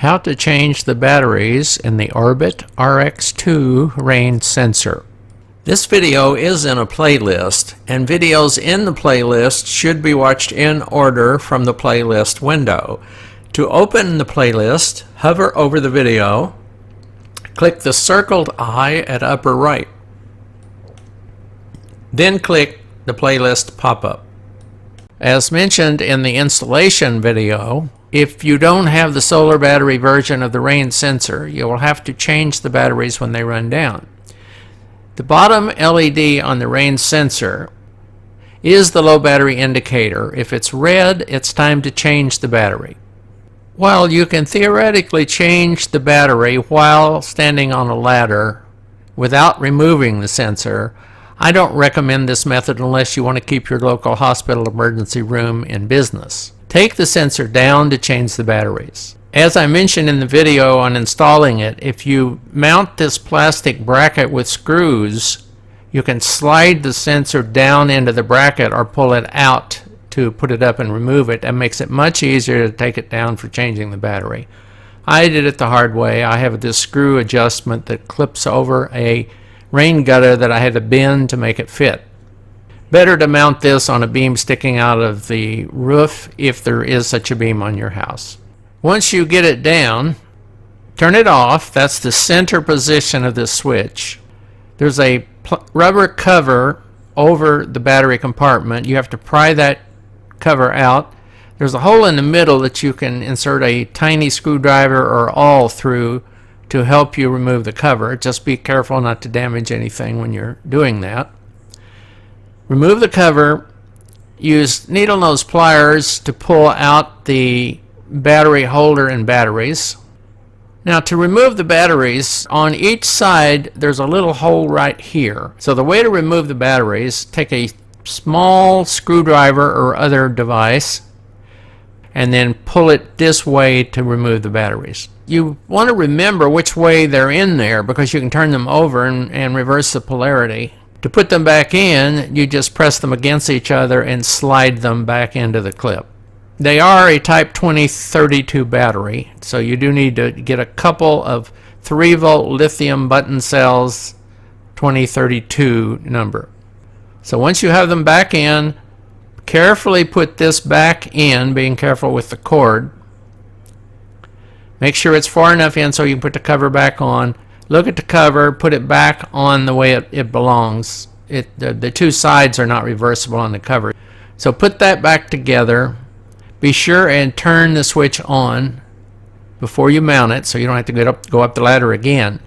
How to change the batteries in the Orbitit Rx-2 Rain sensor. This video is in a playlist, and videos in the playlist should be watched in order from the playlist window. To open the playlist, hover over the video, click the circled eye at upper right. Then click the playlist pop-up. As mentioned in the installation video, if you don't have the solar battery version of the Rain sensor, you will have to change the batteries when they run down. The bottom LED on the Rain sensor is the low battery indicator. If it's red, it's time to change the battery. While you can theoretically change the battery while standing on a ladder without removing the sensor, I don't recommend this method unless you want to keep your local hospital emergency room in business. Take the sensor down to change the batteries. As I mentioned in the video on installing it, if you mount this plastic bracket with screws, you can slide the sensor down into the bracket or pull it out to put it up and remove it. That makes it much easier to take it down for changing the battery. I did it the hard way. I have this screw adjustment that clips over a rain gutter that I had to bend to make it fit. Better to mount this on a beam sticking out of the roof if there is such a beam on your house. Once you get it down, turn it off. That's the center position of this switch. There's a rubber cover over the battery compartment. You have to pry that cover out. There's a hole in the middle that you can insert a tiny screwdriver or awl through to help you remove the cover. Just be careful not to damage anything when you're doing that. Remove the cover. Use needle nose pliers to pull out the battery holder and batteries. Now, to remove the batteries, on each side there's a little hole right here. So the way to remove the batteries, take a small screwdriver or other device and then pull it this way to remove the batteries. You want to remember which way they're in there because you can turn them over and reverse the polarity. To put them back in, you just press them against each other and slide them back into the clip. They are a type 2032 battery, so you do need to get a couple of 3-volt lithium button cells, 2032 number. So once you have them back in, carefully put this back in, being careful with the cord. Make sure it's far enough in so you can put the cover back on. Look at the cover, put it back on the way it belongs. The two sides are not reversible on the cover. So put that back together. Be sure and turn the switch on before you mount it so you don't have to go up the ladder again.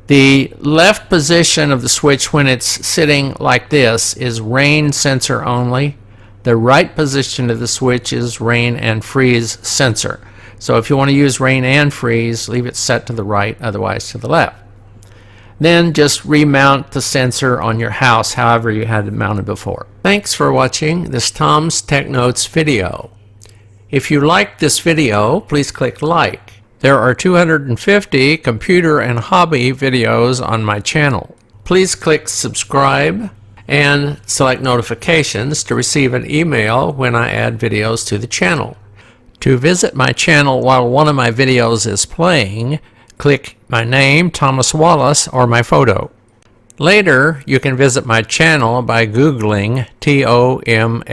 The left position of the switch when it's sitting like this is rain sensor only. The right position of the switch is rain and freeze sensor. So if you want to use rain and freeze, leave it set to the right, otherwise to the left. Then just remount the sensor on your house however you had it mounted before. Thanks for watching this Tom's Tech Notes video. If you liked this video, please click like. There are 250 computer and hobby videos on my channel. Please click subscribe and select notifications to receive an email when I add videos to the channel. To visit my channel while one of my videos is playing, click my name, Thomas Wallace, or my photo. Later, you can visit my channel by Googling TOMSTDA.